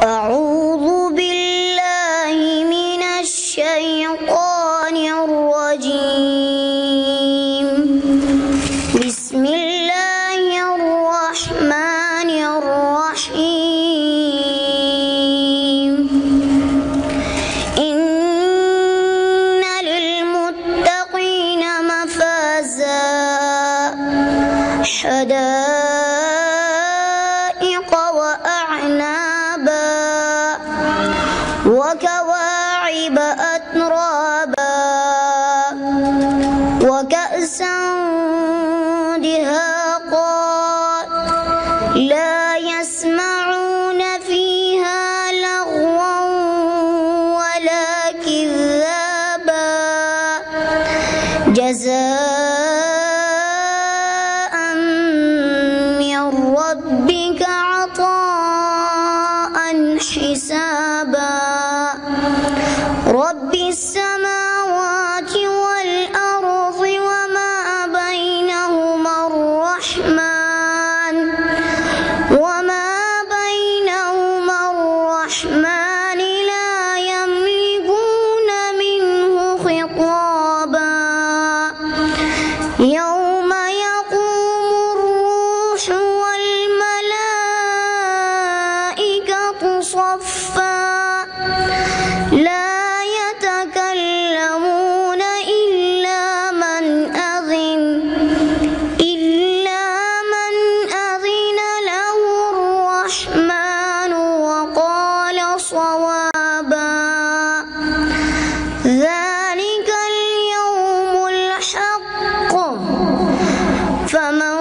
أعوذ بالله من الشيطان الرجيم. بسم الله الرحمن الرحيم. إن للمتقين مفازا حدائق وأعنابا وكواعب أترابا وكأسا دهاقا لا يسمعون فيها لغوا ولا كذابا جزاء من ربك عطاء حسابا. رب السماوات والأرض وما بينهما الرحمن لا يملكون منه خطابا. يوم يقوم الروح والملائكة صفا لا يتكلمون إلا من أذن له الرحمن وقال صوابا. ذلك اليوم الحق فمن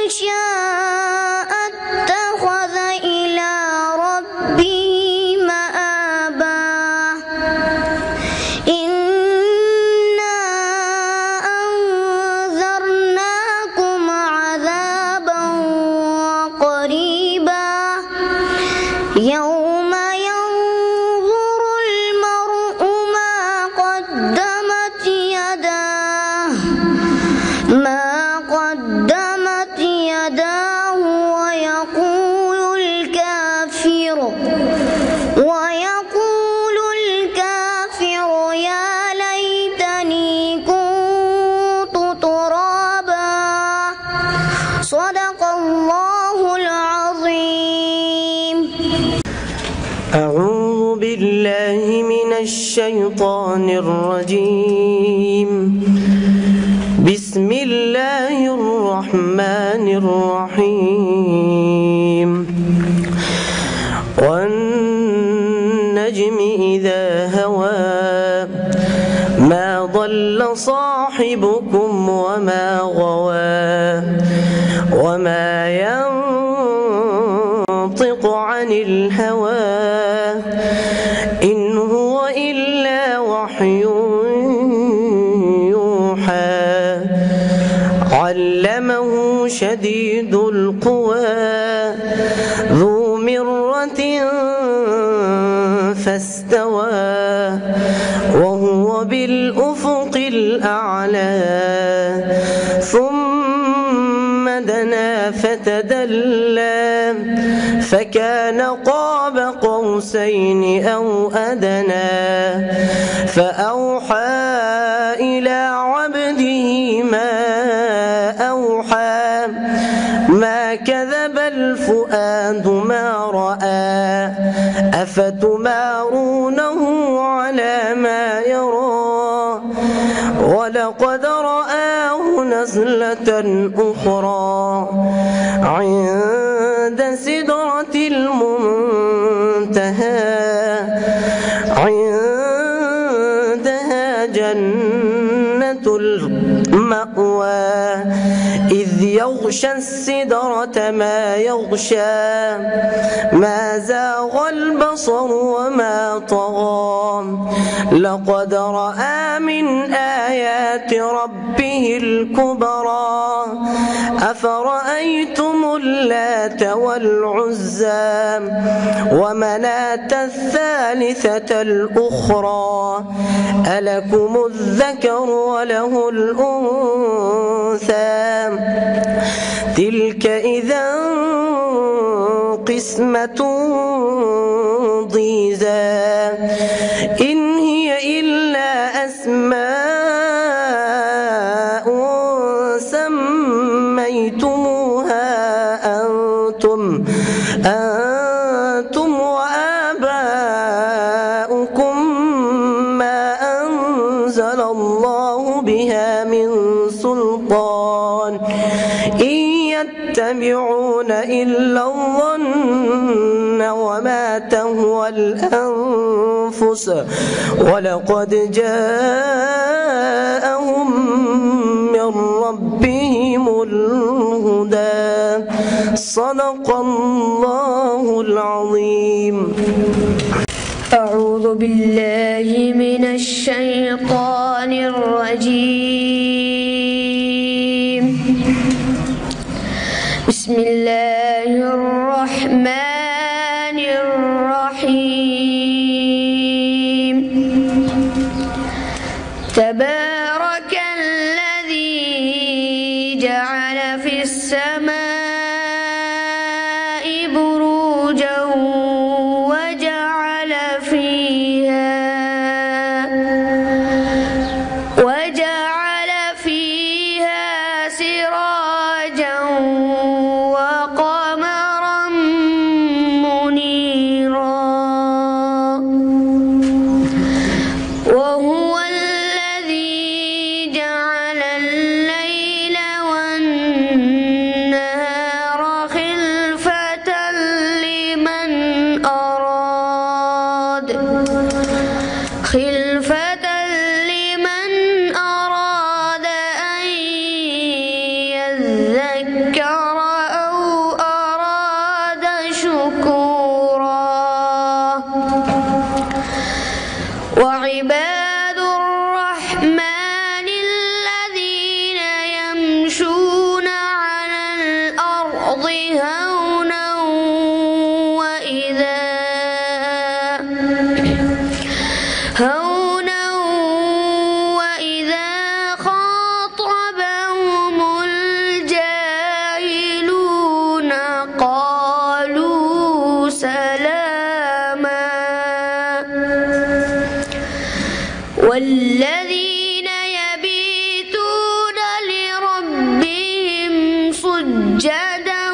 شاء اتخذ إلى ربه مآبا. إنا أنذرناكم عذابا قريبا يوم ينظر المرء ما قدمت يداه ويقول الكافر يا ليتني كنت ترابا. صدق الله العظيم. أعوذ بالله من الشيطان الرجيم. بسم الله الرحمن الرحيم. والنجم إذا هوى ما ضل صاحبكم وما غوى وما ينطق عن الهوى إن هو إلا وحي يوحى. علمه شديد القوى ذو مرة فاستوى وهو بالأفق الأعلى. ثم دنا فتدلى فكان قاب قوسين أو أدنى. فأوحى إلى عبده ما أوحى. ما كذب الفؤاد ما رأى. أفتمارونه على ما يرى. ولقد رآه نزلة أخرى عند سدرة المنتهى. عندها جنة المأوى إذ يغشى السدرة ما يغشى. ما زاغ البصر وما طغى. لقد رأى من آيات ربه الكبرى أفرأيتم اللات والعزى ومناة الثالثة الأخرى ألكم الذكر وله الأنثى تلك إذا قسمة ضيزى إن هي إلا أسماء سميتموها أنتم وآباؤكم ما أنزل الله بها من سلطان إن يتبعون إلا الظن وما تهوى الأنفس ولقد جاءهم من ربهم الهدى صدق الله العظيم. أعوذ بالله من الشيطان الرجيم. بسم الله الرحمن الرحيم. تبارك الذي جعل في السماء بروجا وجعل فيها سراجا وقمرا منيرا وهو الذي جعل الليل والنهار خلفة لمن أراد أن يذكر أو أراد شكورا. وعباد الرحمن الذين يمشون على الأرض هونا وإذا خاطبهم الجاهلون قالوا سلاما. والذين يبيتون لربهم سجدا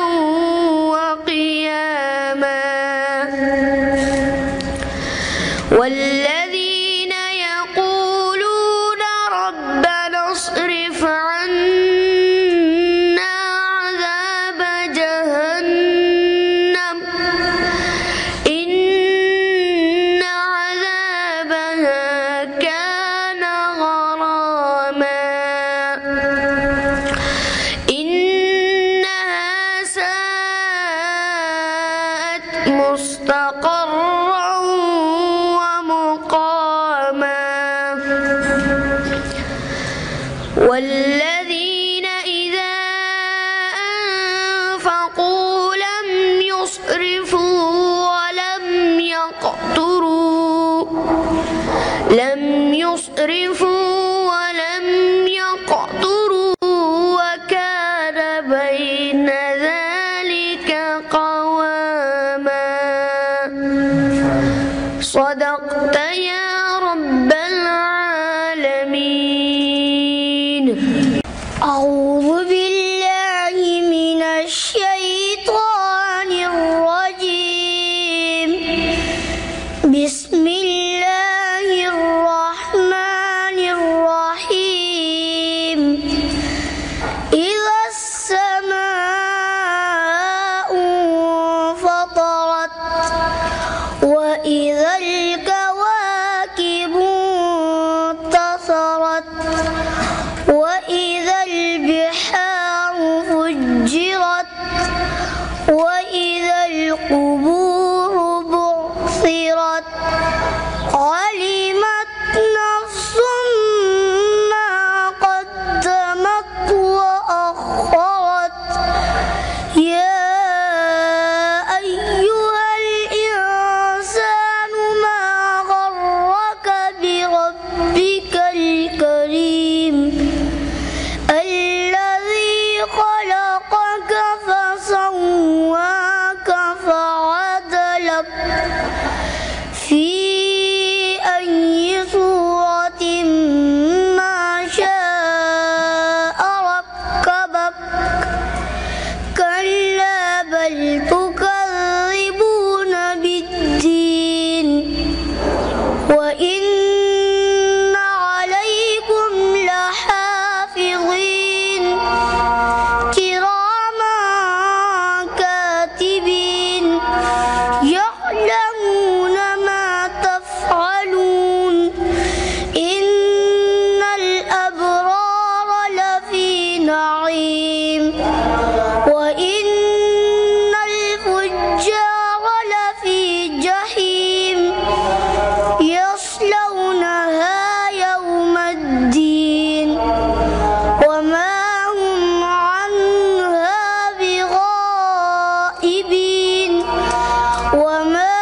وقياما. والذين يقولون ربنا اصرف عنا عذاب جهنم إن عذابها كان غراما إنها ساءت مستقرا ومقاما. والذين إذا أنفقوا لم يسرفوا ولم يقتروا وكان بين ذلك قواما. صدقت يا رب العالمين. أعوذ بالله من الشيطان الرجيم. بسم الله الرحمن الرحيم. إذا السماء انفطرت وإذا الكواكب انتثرت وإذا البحار فجرت وإذا القبور بعثرت علمت نفس ما قدمت وأخرت كذب في أي صورة ما شاء ركبك كلا بل تكذبون بالدين وإن عليكم لحافظين كراما كاتبين يعلمون ما تفعلون إن الأبرار لفي نعيم وإن الفجار لفي جحيم يصلونها يوم الدين وما هم عنها بغائبين وما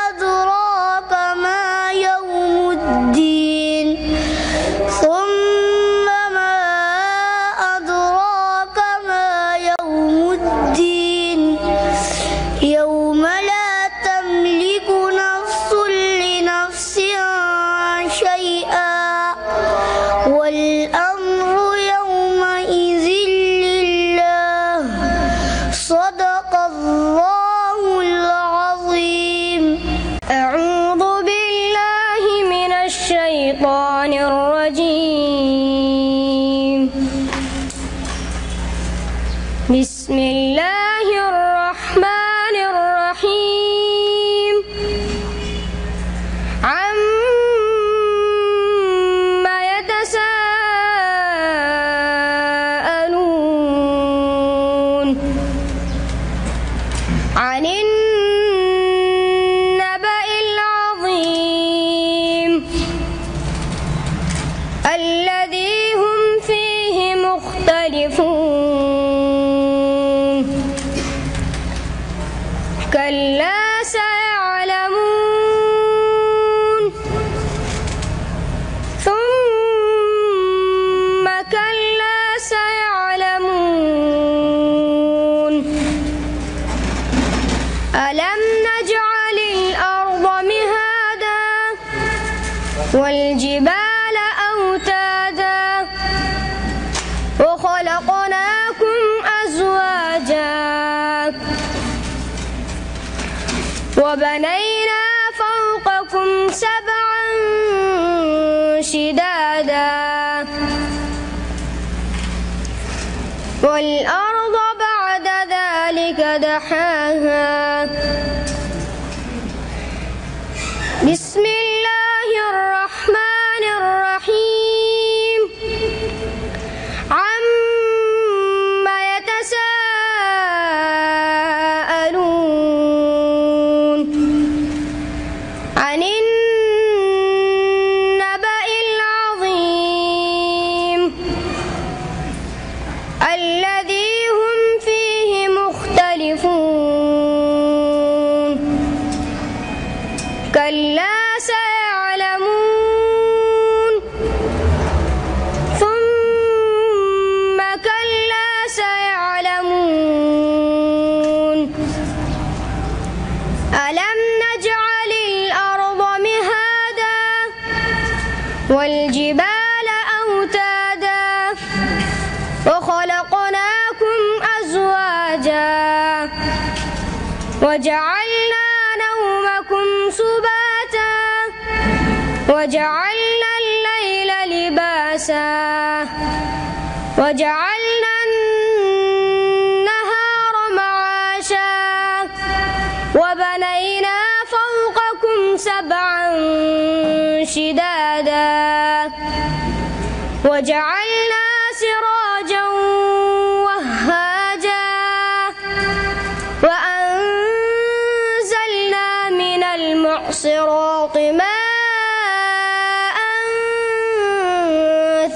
أدراك ما يوم الدين ثم ما أدراك ما يوم الدين يوم لا تملك نفس لنفس شيئا والأمر يومئذ لله صدق الله العظيم. أعوذ بالله من الشيطان الرجيم. بسم الله الرحمن الرحيم. عما يتساءلون عن النبأ العظيم الذي هم فيه مختلفون كلا سيعلمون ثم كلا سيعلمون ألم نجعل الأرض مهادا والجبال أوتادا وخلقناكم أزواجا وبنينا فوقكم سبعا شدادا والأرض بعد ذلك دحاها بسم الله الرحمن الرحيم. عما يتساءلون عن النبأ العظيم الذي هم فيه مختلفون كلا سيعلمون ثم كلا سيعلمون ألم نجعل الأرض مهادا والجبال أوتادا وخلقناكم أزواجا وجعلنا نومكم سباتا وجعلنا الليل لباسا وجعلنا النهار معاشا وبنينا فوقكم سبعا شدادا وجعلنا سراجا وهاجا وأنزلنا من المعصرات ماء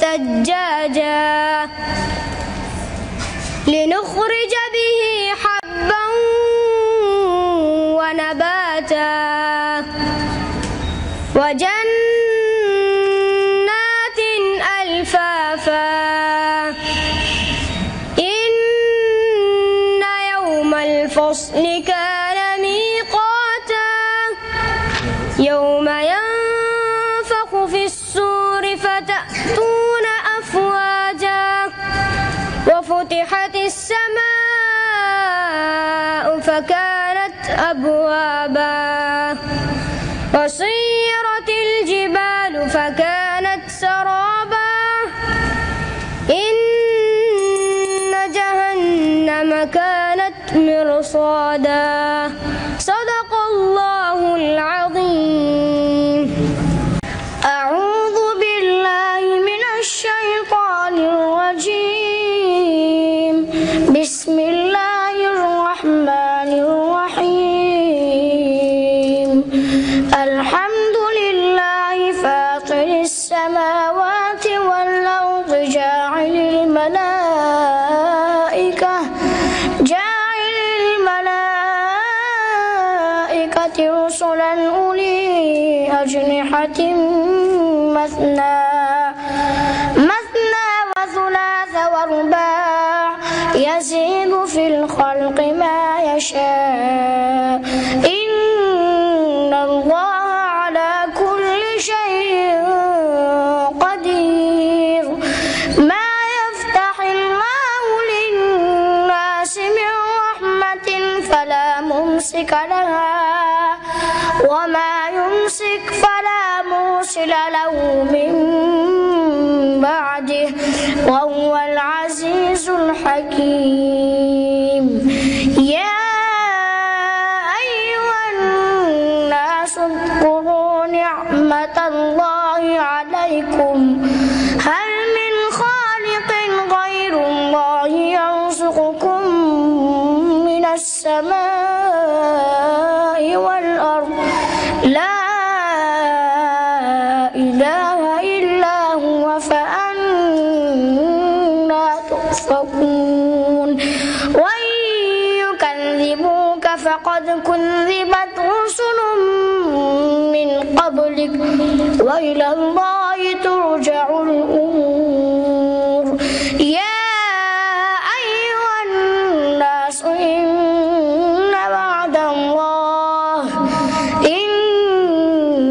ثجاجا لنخرج به حبا ونباتا وجنات ألفافا إن يوم الفصل كان ميقاتا وفتحت السماء فكانت أبوابا وسيرت الجبال فكانت سرابا إن جهنم كانت مرصادا صدق الله العظيم. أعوذ بالله من الشيطان الرجيم. بسم الله الرحمن الرحيم. الحمد لله فاطر السماوات والأرض جاعل الملائكة رسلا أولي أجنحة مثنى وثلاث ورباع يزيد في الخلق ما يشاء إن الله على كل شيء قدير. ما يفتح الله للناس من رحمة فلا ممسك لها وما يمسك فلا مرسل له من بعده وهو العزيز الحكيم. يا أيها الناس اذكروا نعمة الله عليكم هل من خالق غير الله يرزقكم من السماء والأرض لا إله إلا هو فأنا تؤفكون. وإن يكذبوك فقد كذبت رسل من قبلك وإلى الله ترجع الأمور. يا أيها الناس إن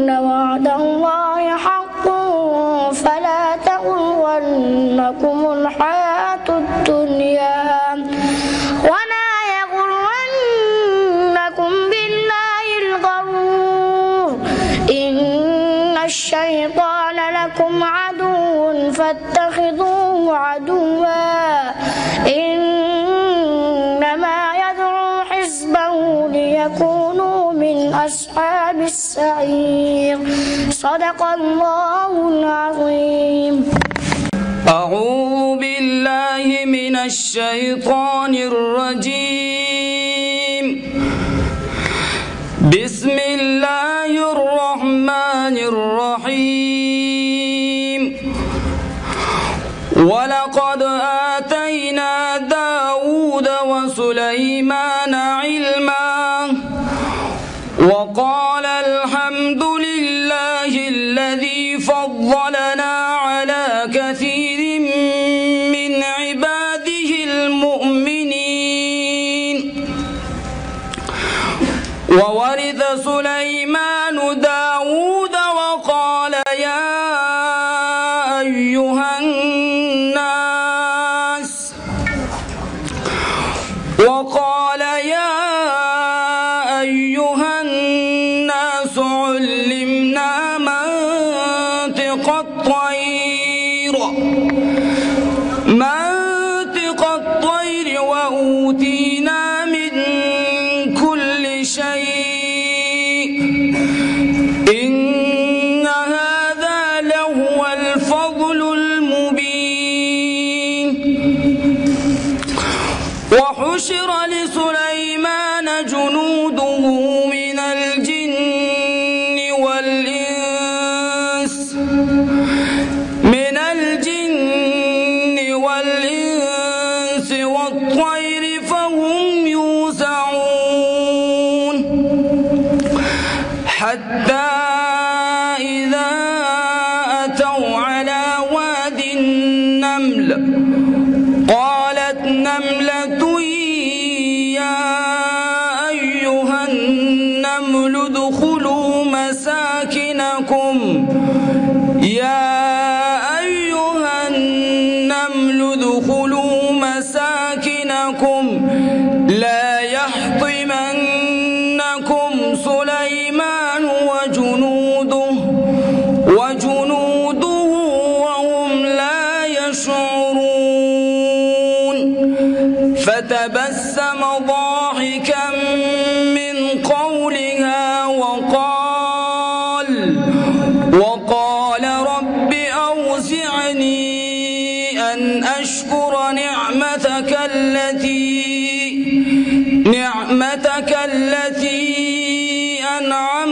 وعد الله حق فلا تغرنكم الحياة الدنيا ولا يغرنكم بالله الغرور. إن الشيطان لكم عدو فاتخذوه عدوا إنما يدعو حزبه ليكونوا من أصحاب السعير. صدق الله العظيم. أعوذ بالله من الشيطان الرجيم. بسم الله الرحمن الرحيم. ولقد آتينا داود وسليمان علما وقال الحمد لله الذي فضلنا على كثير من عباده المؤمنين. وورث سليمان داود وقال يا أيها الناس علمنا منطق الطير وأوتينا من كل شيء إن هذا لهو الفضل المبين. وحشر لسليمان جنوده من الجن والإنس والطير فهم يوزعون حتى إذا أتوا على واد النمل قالت نملة يا أيها النمل ادخلوا مساكنكم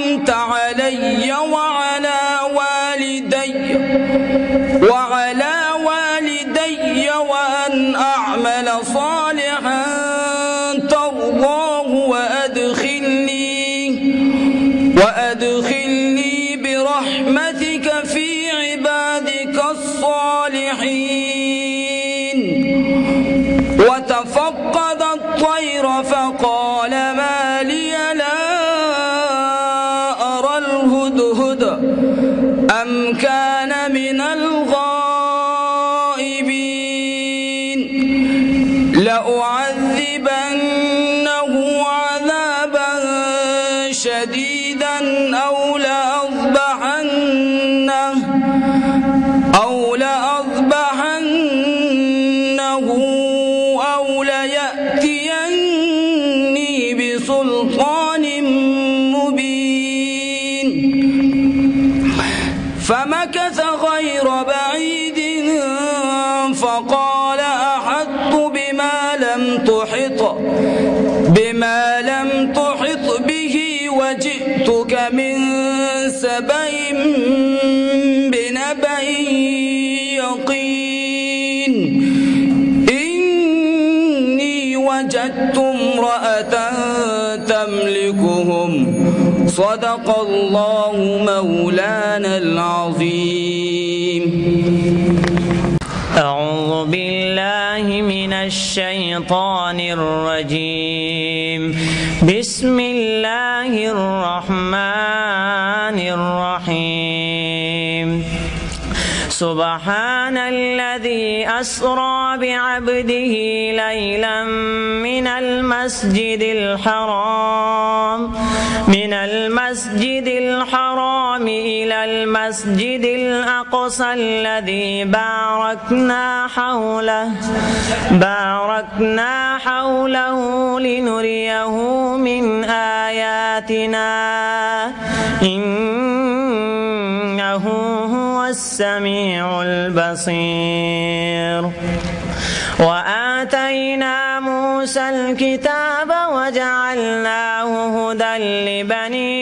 أنعمت علي وعلى والدي وأن أعمل صالحا ترضاه وأدخلني برحمتك في عبادك الصالحين. وتفقد الطير فقال ما لي لا أرى الهدهد أم كان من الغائبين لأعذبنه عذابا شديدا أو لأذبحنه أو ليأتيني بسلطان مبين. فمكث غير بعيد فقال أحطت بما لم تحط به وجئتك من سبأ بنبأ يقين. إني وجدت امرأة تملكهم صدق الله مولانا العظيم. أعوذ بالله من الشيطان الرجيم. بسم الله الرحمن الرحيم. سبحان الذي أسرى بعبده ليلا من المسجد الحرام إلى المسجد الأقصى الذي باركنا حوله لنريه من آياتنا إنه هو السميع البصير. وآتينا موسى الكتاب وجعلناه هدى لبني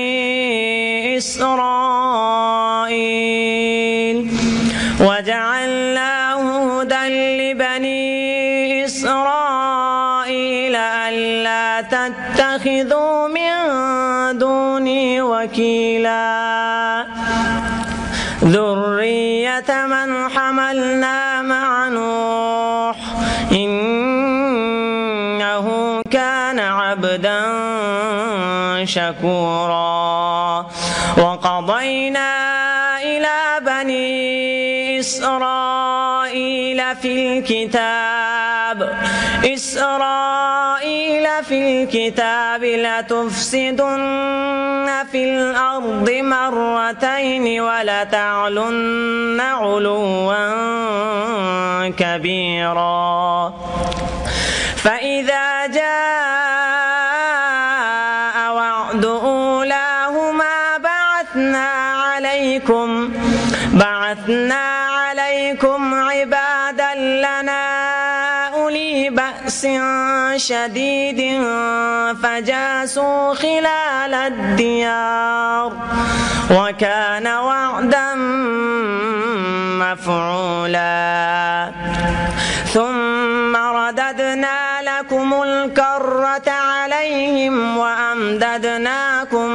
إسرائيل ألا تتخذوا من دوني وكيلا ذرية من حملنا مع نوح إنه كان عبدا شكورا. وقضينا إلى بني إسرائيل في الكتاب لتفسدن في الأرض مرتين ولتعلن علوا كبيرا. فإذا جاء وعد أولاهما بعثنا عليكم عبادا لنا أولي بأس شديد فجاسوا خلال الديار وكان وعدا مفعولا. ثم رددنا لكم الكرة عليهم وأمددناكم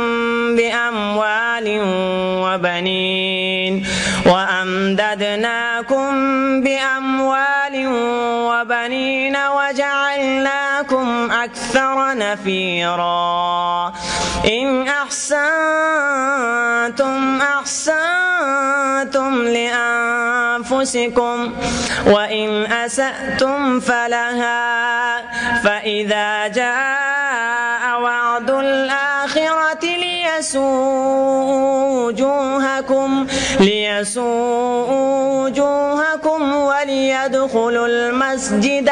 بأموال وبنين وجعلناكم أكثر نفيرا. إن أحسنتم لأنفسكم وإن أسأتم فلها. فإذا جاء وعد الآخرة ليسوءوا وجوهكم وليدخلوا المسجد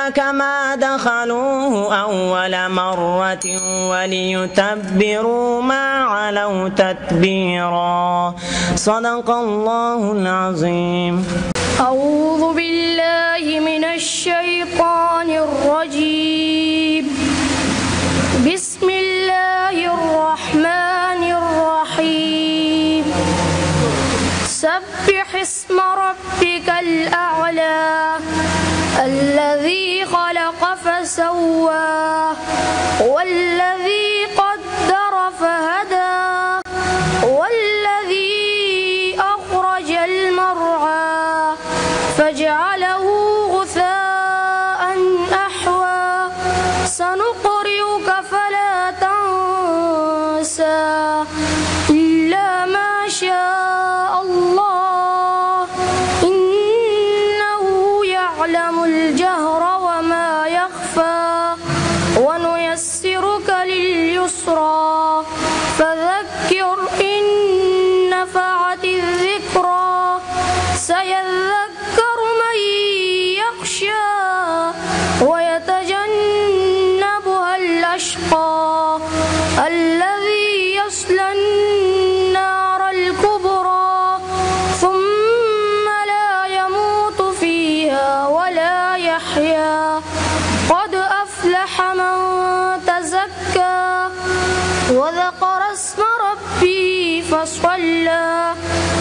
كما دخلوه أول مرة وليتبروا ما علوا تتبيرا. صدق الله العظيم. أعوذ بالله من الشيطان الرجيم. سواه والذي قدر فهدى والذي أخرج المرعى فجعله غثاء أحوى سنقرئك فلا تنسى إلا ما شاء الله إنه يعلم الجهر وما يخفى ونيسرك لليسرى فذكر إن نفعت الذكرى سيذكر من يخشى ويتجنبها الأشقى الذي يصلى النار الكبرى ثم لا يموت فيها ولا يحيا قد أفلح من تزكى وذكر اسم ربه فصلى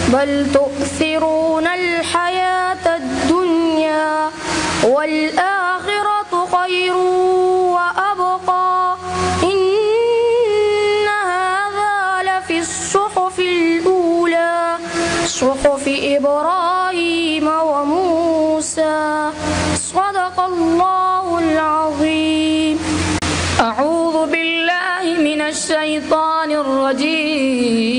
بل تؤثرون الحياة الدنيا والآخرة خير وأبقى إن هذا لفي الصحف الأولى صحف إبراهيم وموسى صدق الله العظيم. أعوذ بالله من الشيطان الرجيم.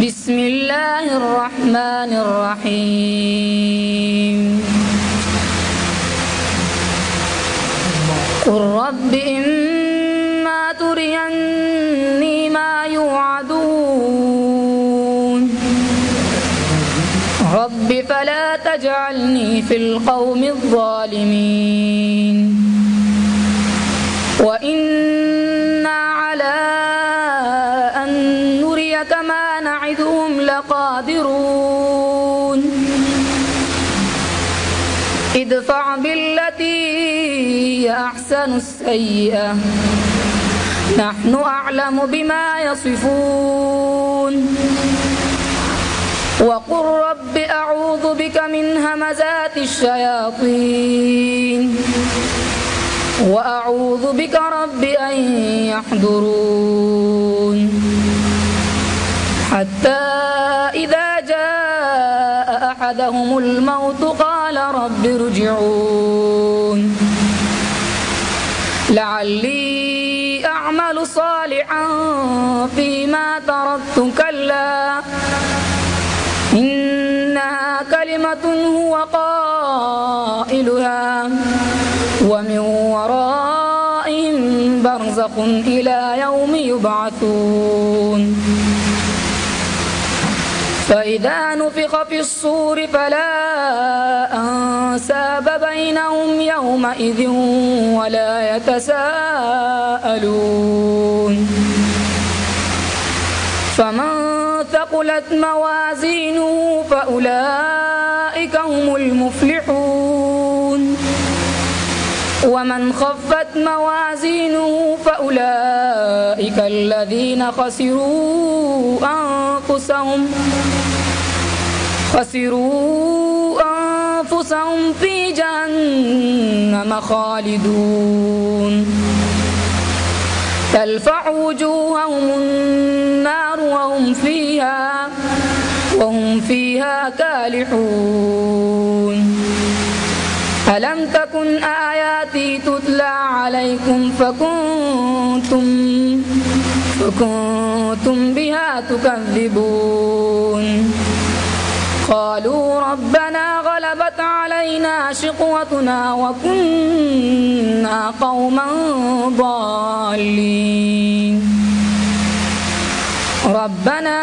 بسم الله الرحمن الرحيم. قل رب إما تريني ما يوعدون رب فلا تجعلني في القوم الظالمين وإنا على أن نريك ما نعدهم لقادرون ادفع بالتي هي أحسن السيئة نحن أعلم بما يصفون وقل رب أعوذ بك من همزات الشياطين وأعوذ بك رب أن يحضرون حتى إذا جاء أحدهم الموت قال رب ارجعون لعلي أعمل صالحا فيما تركت كلا إنها كلمة هو قائلها ومن ورائهم برزخ إلى يوم يبعثون فإذا نفخ في الصور فلا أنساب بينهم يومئذ ولا يتساءلون فمن ثقلت موازينه فأولئك هم المفلحون ومن خفت موازينه فأولئك الذين خسروا أنفسهم في جهنم خالدون تلفع وجوههم النار وهم فيها كالحون ألم تكن آياتي تتلى عليكم فكنتم بها تكذبون قالوا ربنا غلبت علينا شقوتنا وكنا قوما ضالين ربنا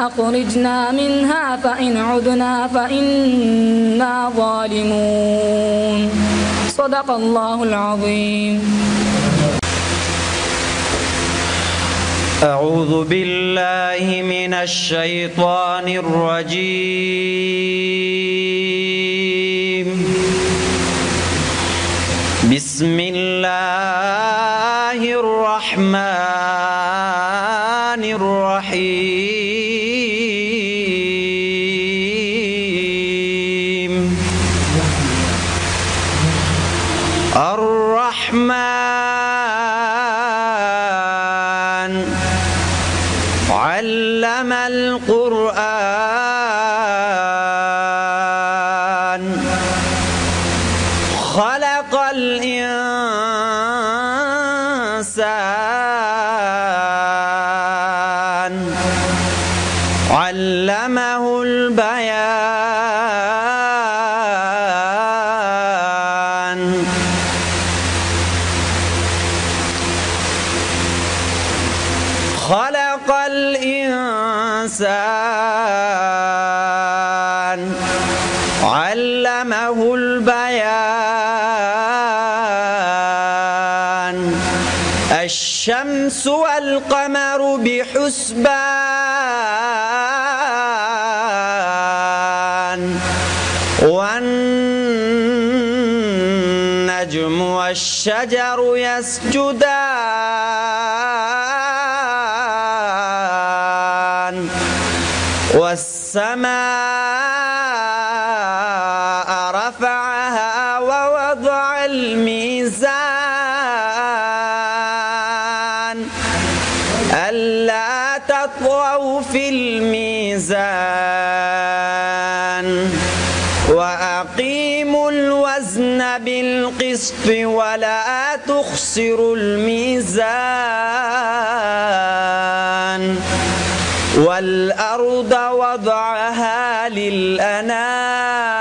أخرجنا منها فإن عدنا فإنا ظالمون صدق الله العظيم. أعوذ بالله من الشيطان الرجيم. بسم الله الرحمن الرحيم. الرحمن علم القرآن خلق الإنسان علمه البيان خلق الإنسان علمه البيان الشمس والقمر بحسبان والنجم والشجر يسجدان والسماء رفعها ووضع الميزان ألا تطغوا في الميزان وأقيموا الوزن بالقسط ولا تخسروا الميزان والأرض وضعها للأنام